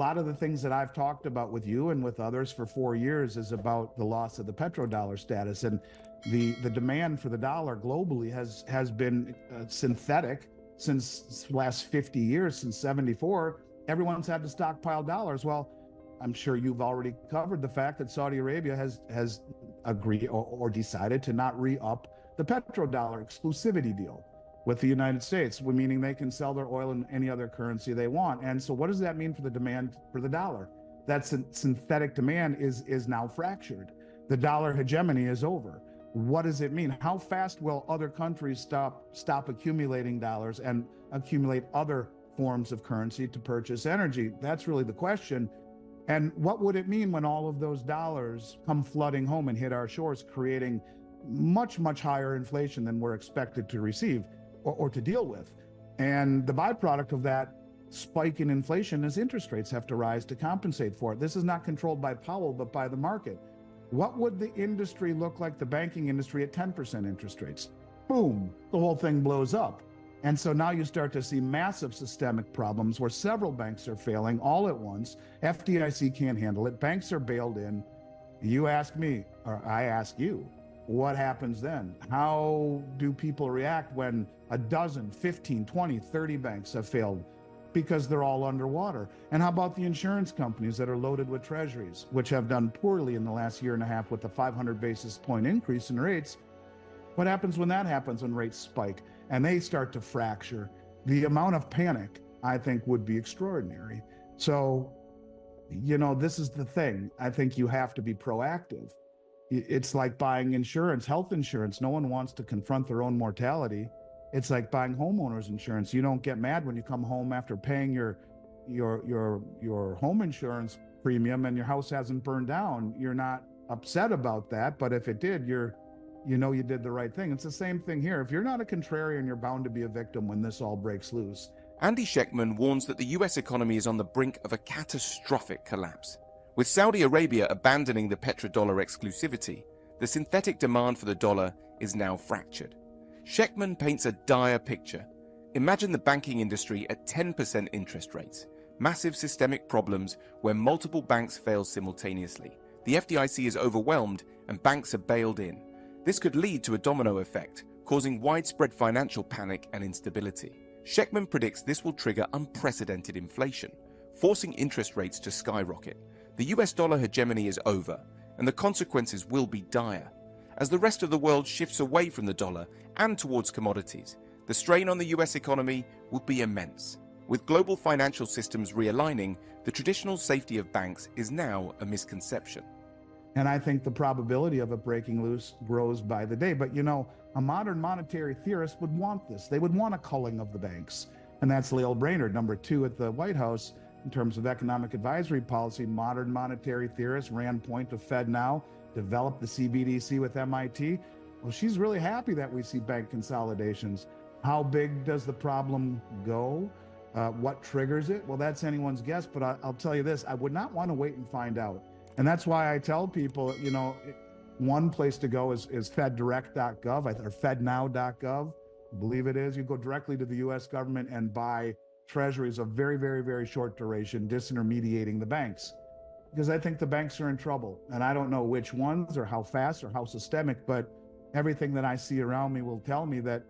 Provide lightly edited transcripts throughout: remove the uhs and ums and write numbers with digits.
lot of the things that I've talked about with you and with others for 4 years is about the loss of the petrodollar status. And the demand for the dollar globally has been synthetic since the last 50 years, since 74. Everyone's had to stockpile dollars. Well, I'm sure you've already covered the fact that Saudi Arabia has agreed or decided to not re-up the petrodollar exclusivity deal with the United States, meaning they can sell their oil in any other currency they want. And so what does that mean for the demand for the dollar? That synthetic demand is now fractured. The dollar hegemony is over. What does it mean? How fast will other countries stop accumulating dollars and accumulate other forms of currency to purchase energy? That's really the question. And what would it mean when all of those dollars come flooding home and hit our shores, creating much, much higher inflation than we're expected to receive or to deal with? And the byproduct of that spike in inflation is interest rates have to rise to compensate for it. This is not controlled by Powell, but by the market. What would the industry look like, the banking industry, at 10% interest rates? Boom, the whole thing blows up. And so now you start to see massive systemic problems where several banks are failing all at once. FDIC can't handle it. Banks are bailed in. You ask me, or I ask you, what happens then? How do people react when a dozen, 15, 20, 30 banks have failed because they're all underwater? And how about the insurance companies that are loaded with treasuries, which have done poorly in the last year and a half with the 500 basis point increase in rates? What happens when that happens, when rates spike and they start to fracture? The amount of panic, I think, would be extraordinary. So, this is the thing. I think you have to be proactive. It's like buying insurance, health insurance. No one wants to confront their own mortality. It's like buying homeowners insurance. You don't get mad when you come home after paying your home insurance premium and your house hasn't burned down. You're not upset about that, but if it did, you did the right thing. It's the same thing here. If you're not a contrarian, you're bound to be a victim when this all breaks loose. Andy Schectman warns that the US economy is on the brink of a catastrophic collapse. With Saudi Arabia abandoning the petrodollar exclusivity, the synthetic demand for the dollar is now fractured. Schectman paints a dire picture. Imagine the banking industry at 10% interest rates, massive systemic problems where multiple banks fail simultaneously. The FDIC is overwhelmed and banks are bailed in. This could lead to a domino effect, causing widespread financial panic and instability. Schectman predicts this will trigger unprecedented inflation, forcing interest rates to skyrocket. The US dollar hegemony is over, and the consequences will be dire. As the rest of the world shifts away from the dollar and towards commodities, the strain on the US economy will be immense. With global financial systems realigning, the traditional safety of banks is now a misconception. And I think the probability of it breaking loose grows by the day. But a modern monetary theorist would want this. They would want a culling of the banks. And that's Lael Brainerd, number 2 at the White House in terms of economic advisory policy. Modern monetary theorist, Rand Point of FedNow, developed the CBDC with MIT. Well, she's really happy that we see bank consolidations. How big does the problem go? What triggers it? Well, that's anyone's guess, but I'll tell you this, I would not want to wait and find out. And that's why I tell people, one place to go is feddirect.gov or fednow.gov. I believe it is. You go directly to the US government and buy treasuries of very, very, very short duration, disintermediating the banks. Because I think the banks are in trouble. And I don't know which ones or how fast or how systemic, but everything that I see around me will tell me that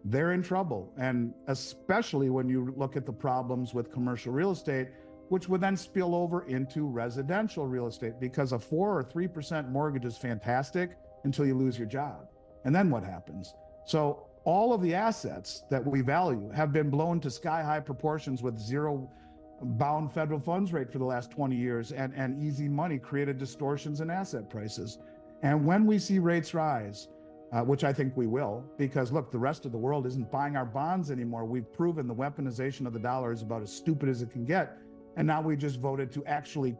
they're in trouble. And especially when you look at the problems with commercial real estate, which would then spill over into residential real estate, because a 4 or 3% mortgage is fantastic until you lose your job. And then what happens? So all of the assets that we value have been blown to sky-high proportions with zero bound federal funds rate for the last 20 years, and easy money created distortions in asset prices. And when we see rates rise, which I think we will, because look, the rest of the world isn't buying our bonds anymore. We've proven the weaponization of the dollar is about as stupid as it can get. And now we just voted to actually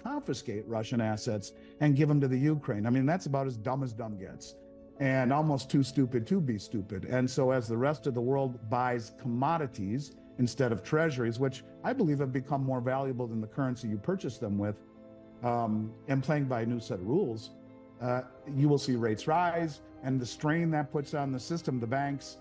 confiscate Russian assets and give them to the Ukraine. I mean, that's about as dumb gets, and almost too stupid to be stupid. And so as the rest of the world buys commodities instead of treasuries, which I believe have become more valuable than the currency you purchase them with, and playing by a new set of rules, you will see rates rise, and the strain that puts on the system, the banks,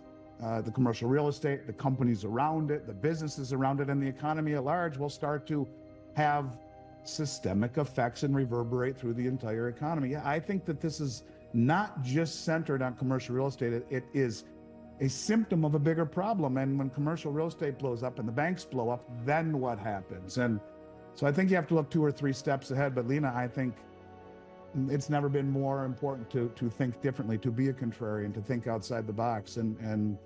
the commercial real estate, the companies around it, the businesses around it, and the economy at large will start to have systemic effects and reverberate through the entire economy. Yeah, I think that this is not just centered on commercial real estate. It is a symptom of a bigger problem. And when commercial real estate blows up and the banks blow up, then what happens? And so I think you have to look 2 or 3 steps ahead. But Lena, I think it's never been more important to think differently, to be a contrarian, to think outside the box. And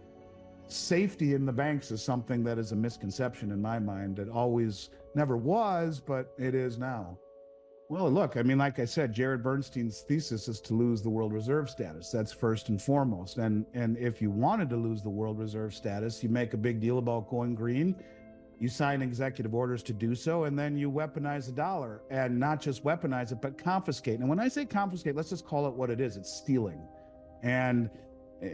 safety in the banks is something that is a misconception in my mind. It always never was, but it is now. Well, look, I mean, like I said, Jared Bernstein's thesis is to lose the world reserve status. That's first and foremost. And if you wanted to lose the world reserve status, you make a big deal about going green. You sign executive orders to do so, and then you weaponize the dollar, and not just weaponize it, but confiscate. And when I say confiscate, let's just call it what it is. It's stealing. And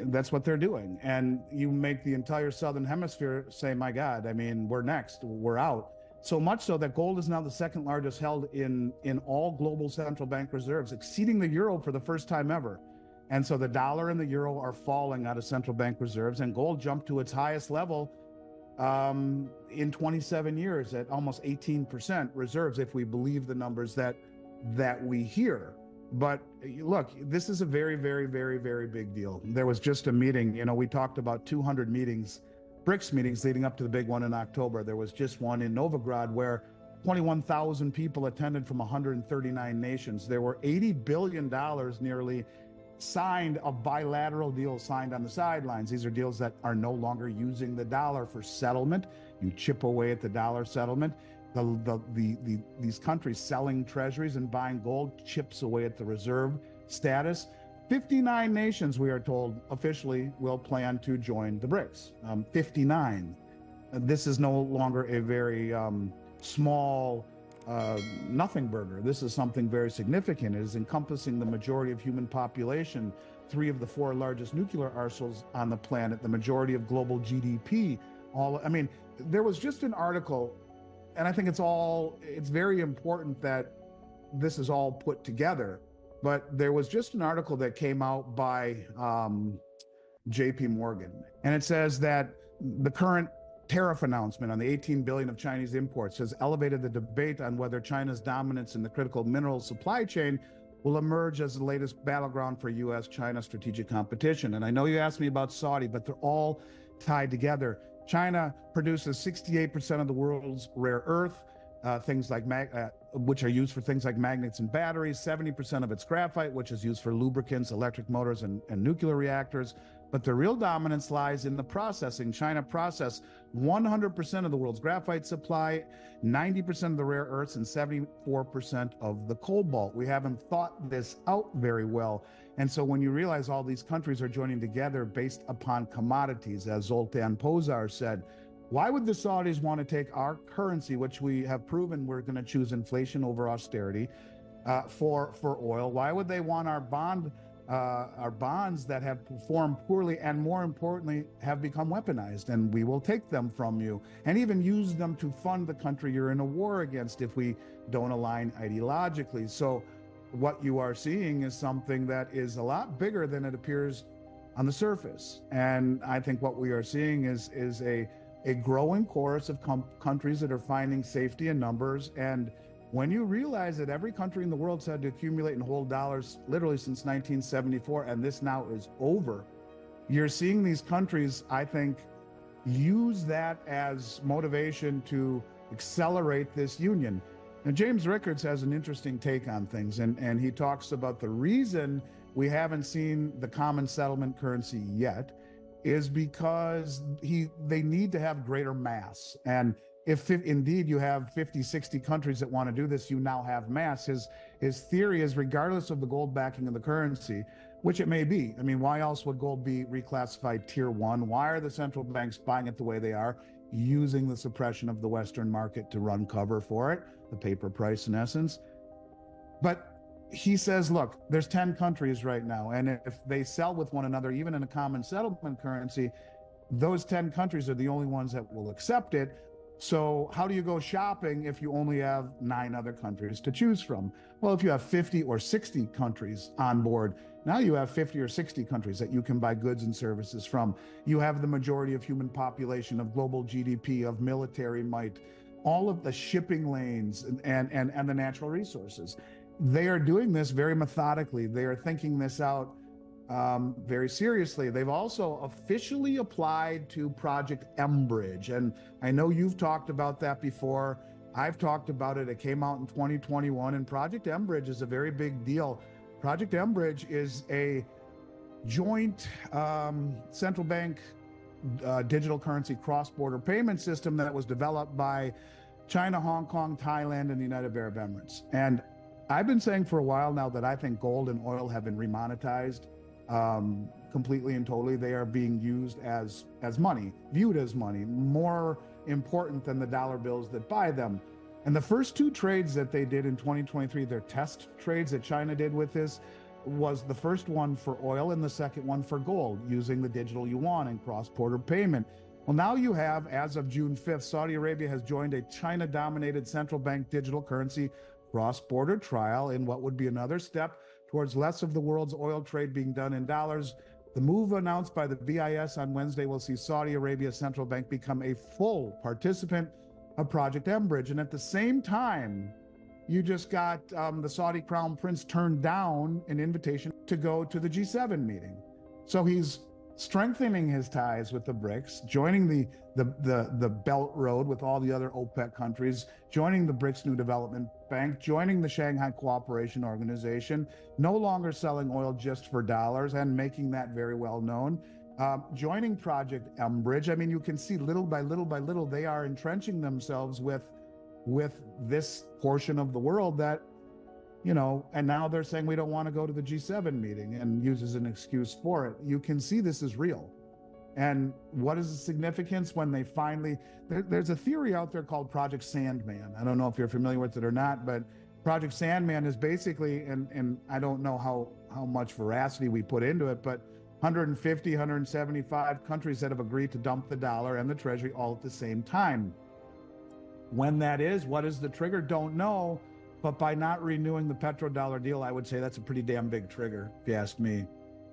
that's what they're doing. And you make the entire Southern Hemisphere say, my God, I mean, we're next, we're out. So much so that gold is now the second largest held in all global central bank reserves, exceeding the euro for the first time ever. And so the dollar and the euro are falling out of central bank reserves, and gold jumped to its highest level in 27 years at almost 18% reserves, if we believe the numbers that we hear. But look, this is a very, very, very, very big deal. There was just a meeting, you know, we talked about 200 meetings, BRICS meetings leading up to the big one in October. There was just one in Novograd where 21,000 people attended from 139 nations. There were $80 billion nearly signed of bilateral deals signed on the sidelines. These are deals that are no longer using the dollar for settlement. You chip away at the dollar settlement. These countries selling treasuries and buying gold chips away at the reserve status. 59 nations, we are told, officially will plan to join the BRICS. 59. This is no longer a very small nothing burger. This is something very significant. It is encompassing the majority of human population, 3 of the 4 largest nuclear arsenals on the planet, the majority of global GDP. I mean, there was just an article, and I think it's very important that this is all put together. But there was just an article that came out by JP Morgan, and it says that the current tariff announcement on the 18 billion of Chinese imports has elevated the debate on whether China's dominance in the critical mineral supply chain will emerge as the latest battleground for U.S.-China strategic competition. And I know you asked me about Saudi, but they're all tied together. China produces 68% of the world's rare earth, things like which are used for things like magnets and batteries, 70% of its graphite, which is used for lubricants, electric motors, and nuclear reactors. But the real dominance lies in the processing. China processed 100% of the world's graphite supply, 90% of the rare earths, and 74% of the cobalt. We haven't thought this out very well. And so when you realize all these countries are joining together based upon commodities, as Zoltan Pozsar said, why would the Saudis want to take our currency, which we have proven we're going to choose inflation over austerity, for oil? Why would they want our bonds that have performed poorly and, more importantly, have become weaponized? And we will take them from you and even use them to fund the country you're in a war against if we don't align ideologically. So what you are seeing is something that is a lot bigger than it appears on the surface. And I think what we are seeing is a growing chorus of countries that are finding safety in numbers. And when you realize that every country in the world's had to accumulate and hold dollars literally since 1974, and this now is over, you're seeing these countries, I think, use that as motivation to accelerate this union. Now, James Rickards has an interesting take on things, and he talks about the reason we haven't seen the common settlement currency yet is because they need to have greater mass. And if indeed you have 50, 60 countries that want to do this, you now have mass. His theory is, regardless of the gold backing of the currency, which it may be, I mean, why else would gold be reclassified tier 1? Why are the central banks buying it the way they are, using the suppression of the Western market to run cover for it, the paper price in essence? But he says, look, there's 10 countries right now, and if they sell with one another, even in a common settlement currency, those 10 countries are the only ones that will accept it. So how do you go shopping if you only have 9 other countries to choose from? Well, if you have 50 or 60 countries on board, now you have 50 or 60 countries that you can buy goods and services from. You have the majority of human population, of global GDP, of military might, all of the shipping lanes and the natural resources. They are doing this very methodically. They are thinking this out very seriously. They've also officially applied to Project Enbridge. And I know you've talked about that before. I've talked about it. It came out in 2021, and Project Enbridge is a very big deal. Project Enbridge is a joint central bank digital currency cross-border payment system that was developed by China, Hong Kong, Thailand, and the United Arab Emirates. And I've been saying for a while now that I think gold and oil have been remonetized completely and totally. They are being used as money, viewed as money, more important than the dollar bills that buy them. And the first two trades that they did in 2023, their test trades that China did with this, was the first one for oil and the second one for gold, using the digital yuan and cross-border payment. Well, now you have, as of June 5th, Saudi Arabia has joined a China-dominated central bank digital currency cross-border trial in what would be another step towards less of the world's oil trade being done in dollars. The move announced by the BIS on Wednesday will see Saudi Arabia's central bank become a full participant of Project Enbridge. And at the same time, you just got the Saudi crown prince turned down an invitation to go to the G7 meeting. So he's strengthening his ties with the BRICS, joining the Belt Road with all the other OPEC countries, joining the BRICS New Development Bank, joining the Shanghai Cooperation Organization, no longer selling oil just for dollars and making that very well known. Joining Project Enbridge. I mean, you can see little by little by little, they are entrenching themselves with this portion of the world that, you know, and now they're saying we don't want to go to the G7 meeting and use as an excuse for it. You can see this is real. And what is the significance when they finally, there's a theory out there called Project Sandman. I don't know if you're familiar with it or not, but Project Sandman is basically, and I don't know how much veracity we put into it, but 150, 175 countries that have agreed to dump the dollar and the treasury all at the same time. When that is, what is the trigger? Don't know. But by not renewing the petrodollar deal, I would say that's a pretty damn big trigger, if you ask me.